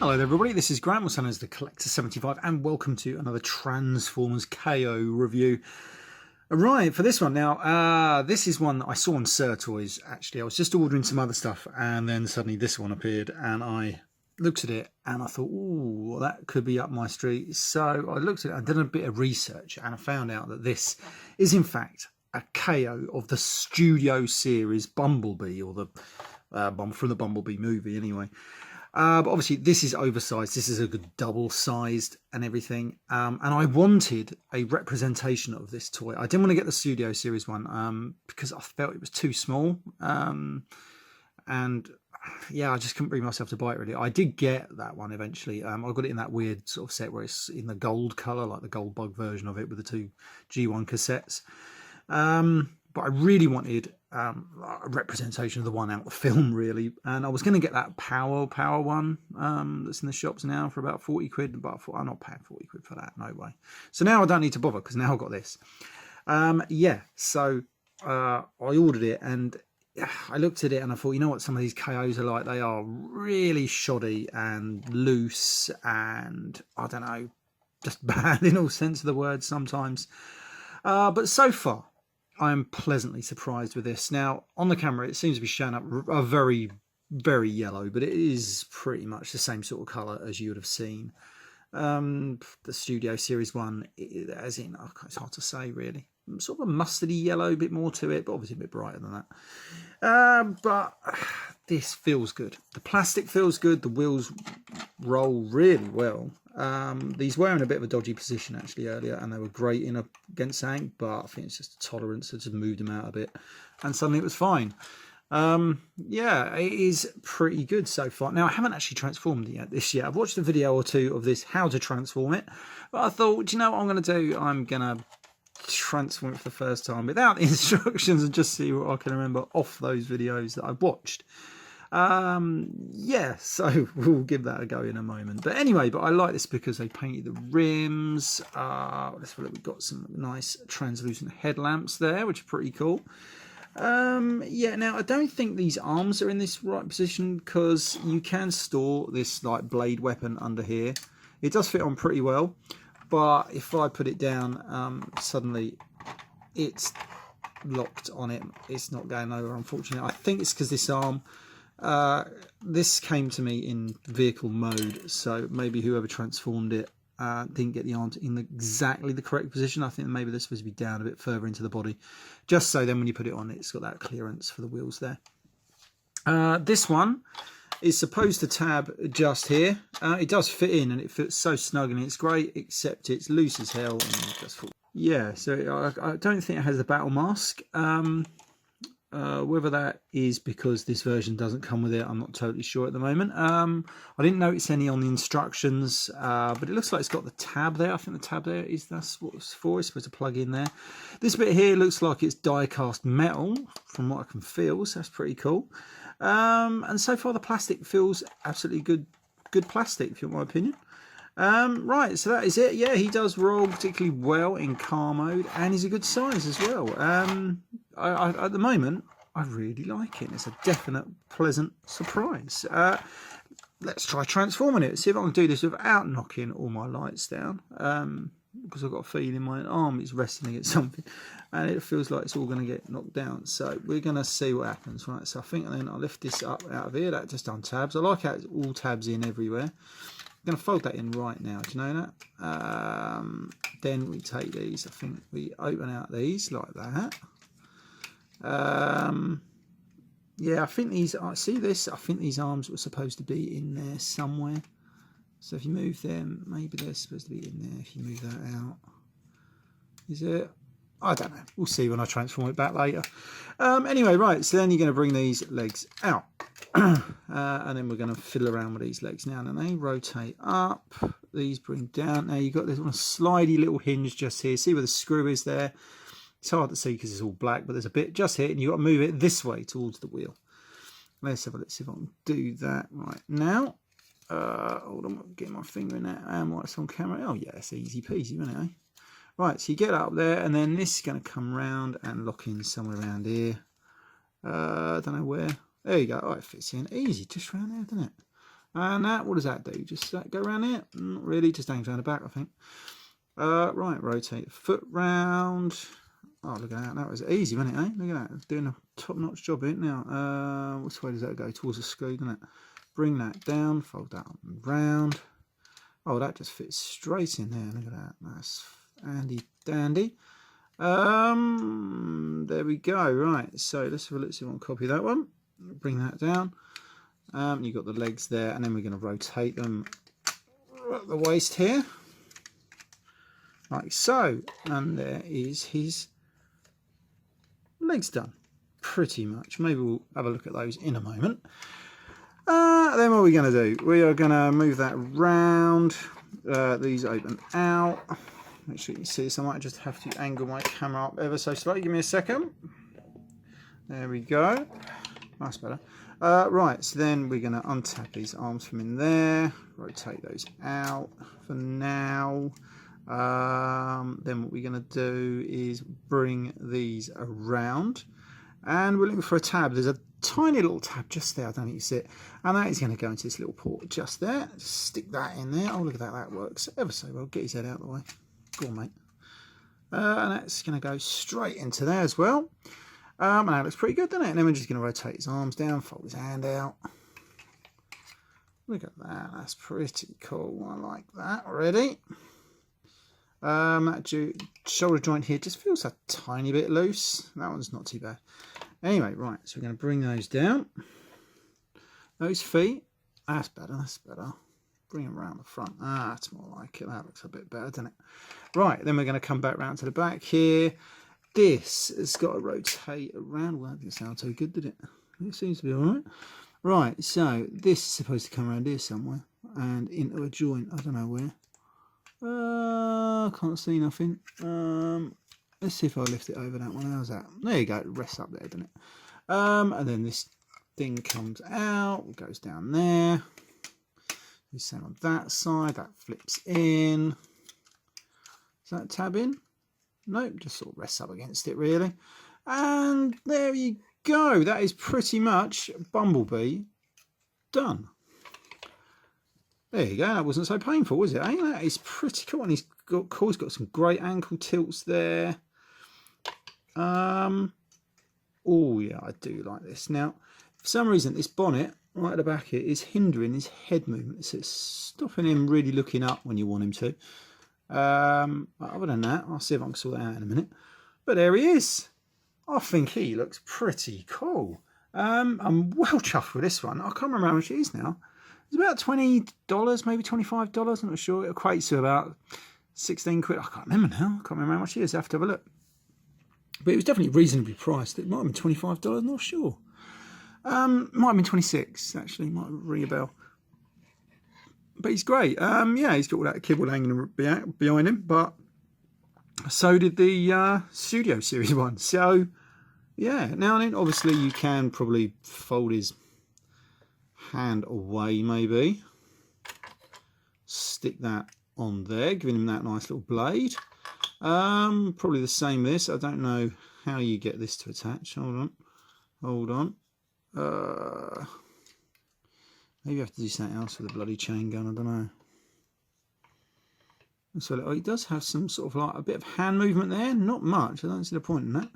Hello there everybody, this is Grant, also known as the Collector75, and welcome to another Transformers KO review. Right, for this one now, this is one that I saw on Sir Toys actually. I was just ordering some other stuff and then suddenly this one appeared and I looked at it and I thought, ooh, that could be up my street. So I looked at it and did a bit of research and I found out that this is in fact a KO of the studio series Bumblebee, or the from the Bumblebee movie anyway. But obviously this is oversized, this is a good double-sized and everything, and I wanted a representation of this toy. I didn't want to get the Studio Series one because I felt it was too small, and yeah, I just couldn't bring myself to buy it really. I did get that one eventually. I got it in that weird sort of set where it's in the gold colour, like the gold bug version of it with the two G1 cassettes. But I really wanted a representation of the one out the film, really. And I was going to get that power one that's in the shops now for about 40 quid. But I thought, I'm not paying 40 quid for that, no way. So now I don't need to bother because now I've got this. Yeah, so I ordered it and I looked at it and I thought, you know what some of these KOs are like? They are really shoddy and loose and, I don't know, just bad in all sense of the word sometimes. But so far, I'm pleasantly surprised with this. Now, on the camera, it seems to be showing up a very, very yellow, but it is pretty much the same sort of colour as you would have seen. The Studio Series 1, as in, it's hard to say really. Sort of a mustardy yellow, a bit more to it, but obviously a bit brighter than that. But this feels good. The plastic feels good. The wheels roll really well. These were in a bit of a dodgy position actually earlier and they were great in against something, but I think it's just a tolerance. I just moved them out a bit and suddenly it was fine. Yeah, it is pretty good so far. Now I haven't actually transformed it yet. I've watched a video or two of this, how to transform it, but I thought, do you know what I'm going to do? I'm going to transform it for the first time without the instructions and just see what I can remember off those videos that I've watched. Yeah, so we'll give that a go in a moment. But anyway, I like this because they painted the rims. Let's look, we've got some nice translucent headlamps there, which are pretty cool. Yeah, now I don't think these arms are in this right position because you can store this like blade weapon under here. It does fit on pretty well, but if I put it down, suddenly it's locked on it. It's not going over, unfortunately. I think it's because this arm, this came to me in vehicle mode, so maybe whoever transformed it didn't get the arms in exactly the correct position. I think maybe they're supposed to be down a bit further into the body, just so then when you put it on, it's got that clearance for the wheels there. This one is supposed to tab just here. It does fit in and it fits so snug and it's great, except it's loose as hell and just full. Yeah, so I don't think it has a battle mask. Whether that is because this version doesn't come with it, I'm not totally sure at the moment. I didn't notice any on the instructions, but it looks like it's got the tab there. I think the tab there that's what it's for. It's supposed to plug in there. This bit here looks like it's die-cast metal from what I can feel, so that's pretty cool. And so far the plastic feels absolutely good plastic, if you want my opinion. Right, so that is it. Yeah, he does roll particularly well in car mode and he's a good size as well. At the moment I really like it. It's a definite pleasant surprise. Let's try transforming it, see if I can do this without knocking all my lights down, because I've got a feeling my arm is resting against something and it feels like it's all going to get knocked down. So we're going to see what happens. Right, so I think then I'll lift this up out of here. That just untabs. I like how it's all tabs in everywhere. I'm going to fold that in right now, do you know that? Then we take these, I think we open out these like that. Yeah, I think these, see this? I think these arms were supposed to be in there somewhere. So if you move them, maybe they're supposed to be in there if you move that out. Is it? I don't know. We'll see when I transform it back later. Anyway, right, so then you're going to bring these legs out. And then we're going to fiddle around with these legs now, and they rotate up, these bring down. Now you've got this one slidey little hinge just here. See where the screw is there? It's hard to see because it's all black, but there's a bit just here and you've got to move it this way towards the wheel. Let's have a look, see if I can do that right now. Hold on, I'm getting my finger in there and while it's on camera. Oh yeah, it's easy peasy, isn't it, eh? Right, so you get up there and then this is going to come round and lock in somewhere around here. I don't know where. There you go. Oh, it fits in easy, just round there, doesn't it? And that, what does that do? Just that go around it? Not really, just hangs around the back, I think. Right, rotate the foot round. Oh, look at that. That was easy, wasn't it, eh? Look at that. Doing a top-notch job in it now. Which way does that go? Towards the screw, doesn't it? Bring that down, fold that up and round. Oh, that just fits straight in there. Look at that. That's handy dandy. There we go. Right, so let's have a look, see if I can copy that one. Bring that down. You've got the legs there, and then we're going to rotate them at the waist here. Like so. And there is his legs done. Pretty much. Maybe we'll have a look at those in a moment. Then what are we going to do? We are going to move that round. These open out. Make sure you can see this. I might just have to angle my camera up ever so slightly. Give me a second. There we go. That's better. Right, so then we're going to untap these arms from in there. Rotate those out for now. Then what we're going to do is bring these around. And we're looking for a tab. There's a tiny little tab just there. I don't think you see it. And that is going to go into this little port just there. Just stick that in there. Oh, look at that. That works ever so well. Get his head out of the way. Go on, mate. And that's going to go straight into there as well. And that looks pretty good, doesn't it? And then we're just going to rotate his arms down, fold his hand out. Look at that. That's pretty cool. I like that already. That shoulder joint here just feels a tiny bit loose. That one's not too bad. Anyway, right, so we're going to bring those down. Those feet, that's better, that's better. Bring them around the front. Ah, that's more like it. That looks a bit better, doesn't it? Right, then we're going to come back round to the back here. This has got to rotate around. Well, that didn't sound so good, did it? It seems to be all right. Right, so this is supposed to come around here somewhere and into a joint. I don't know where. I can't see nothing. Let's see if I lift it over that one. How's that? There you go. It rests up there, doesn't it? And then this thing comes out, goes down there. The same on that side. That flips in. Is that tab in? Nope, just sort of rests up against it, really. And there you go. That is pretty much Bumblebee done. There you go. That wasn't so painful, was it? Eh? That is pretty cool. And he's got some great ankle tilts there. Oh yeah, I do like this. Now, for some reason, this bonnet right at the back here is hindering his head movement. So it's stopping him really looking up when you want him to. Other than that, I'll see if I can sort that out in a minute. But there he is. I think he looks pretty cool. I'm well chuffed with this one. I can't remember how much it is now. It's about $20, maybe $25. I'm not sure. It equates to about 16 quid. I can't remember now. I can't remember how much it is. I have to have a look. But it was definitely reasonably priced. It might have been $25. Not sure. Might have been 26 actually. Might ring a bell. But he's great. Yeah, he's got all that kibble hanging behind him. But so did the Studio Series one. So yeah. Now and then, obviously, you can probably fold his hand away, maybe. Stick that on there, giving him that nice little blade. Probably the same this. I don't know how you get this to attach. Hold on. Maybe I have to do something else with a bloody chain gun. I don't know. So he does have some sort of like a bit of hand movement there. Not much. I don't see the point in that.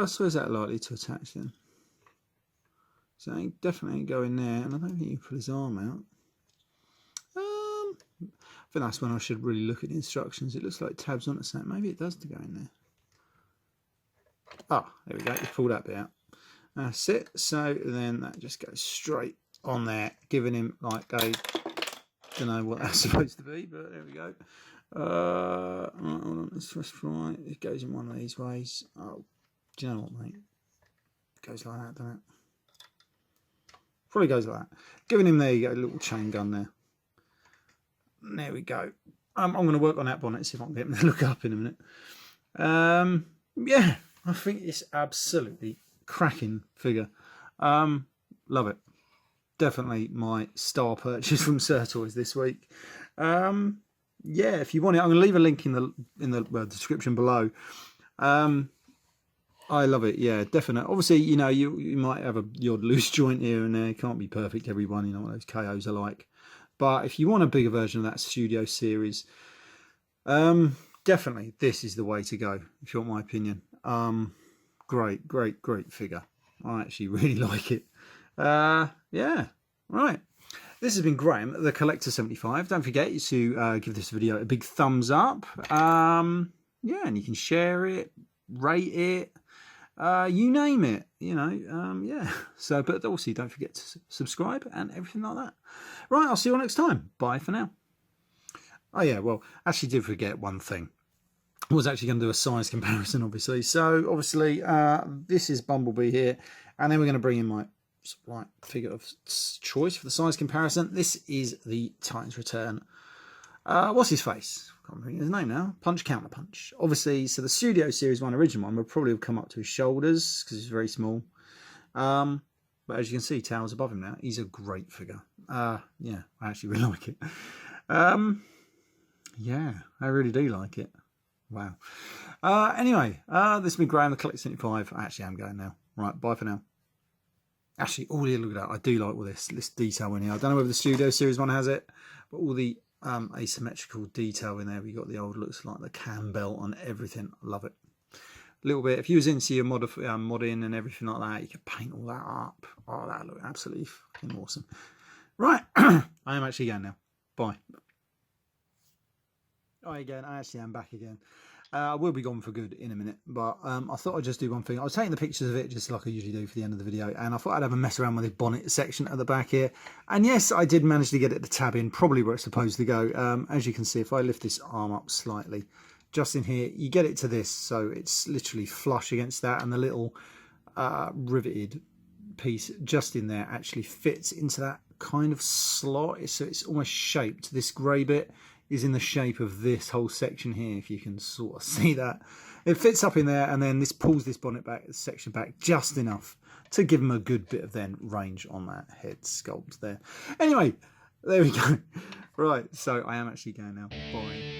So is that likely to attach then? So he definitely ain't going there, and I don't think you can put his arm out. I think that's when I should really look at the instructions. It looks like tabs on it, so maybe it does to go in there. Ah, there we go. You pull that bit out. That's it. So then that just goes straight on there, giving him like a, don't know what that's supposed to be, but there we go. Right, hold on, let's just try. It goes in one of these ways. Oh, do you know what, mate? It goes like that, doesn't it? Probably goes like that. Giving him, there you go, a little chain gun there. There we go. I'm going to work on that bonnet, see if I can get him to look up in a minute. Yeah, I think it's absolutely cracking figure. Love it. Definitely my star purchase from Sir Toys this week. Yeah, if you want it, I'm going to leave a link in the description below. I I love it. Yeah, definitely. Obviously, you know, you might have the odd loose joint here and there. It can't be perfect, everyone. You know what those KOs are like. But if you want a bigger version of that Studio series, definitely this is the way to go, if you want my opinion. Great, great, great figure. I actually really like it. Yeah, right. This has been Graham, the Collector 75. Don't forget to give this video a big thumbs up. Yeah, and you can share it, rate it, you name it, you know. Yeah. So, but also don't forget to subscribe and everything like that. Right, I'll see you all next time. Bye for now. Oh yeah, well, actually did forget one thing. I was actually going to do a size comparison, obviously. So obviously this is Bumblebee here, and then we're going to bring in my like figure of choice for the size comparison. This is the Titans Return. What's his face? I can't remember his name now. Punch Counter Punch. Obviously, so the Studio Series 1 original one would probably have come up to his shoulders because he's very small. But as you can see, towers above him now. He's a great figure. Yeah, I actually really like it. Yeah, I really do like it. Wow. Anyway, this has been Graham, the Collector 75. Actually, I'm going now. Right, bye for now. Actually, oh yeah, look at that. I do like all this detail in here. I don't know whether the Studio Series 1 has it, but all the asymmetrical detail in there. We got the old, looks like the cam belt on everything. I love it. A little bit. If you was into your modding and everything like that, you could paint all that up. Oh, that look absolutely fucking awesome. Right, I am actually going now. Bye. Hi again. I actually am back again. I will be gone for good in a minute, but I thought I'd just do one thing. I was taking the pictures of it just like I usually do for the end of the video, and I thought I'd have a mess around with the bonnet section at the back here. And yes, I did manage to get it to tab in, probably where it's supposed to go. As you can see, if I lift this arm up slightly, just in here, you get it to this, so it's literally flush against that, and the little riveted piece just in there actually fits into that kind of slot, so it's almost shaped. This grey bit is in the shape of this whole section here, if you can sort of see that. It fits up in there, and then this pulls this bonnet back, this section back just enough to give them a good bit of then range on that head sculpt there. Anyway, there we go. Right, so I am actually going now. Bye.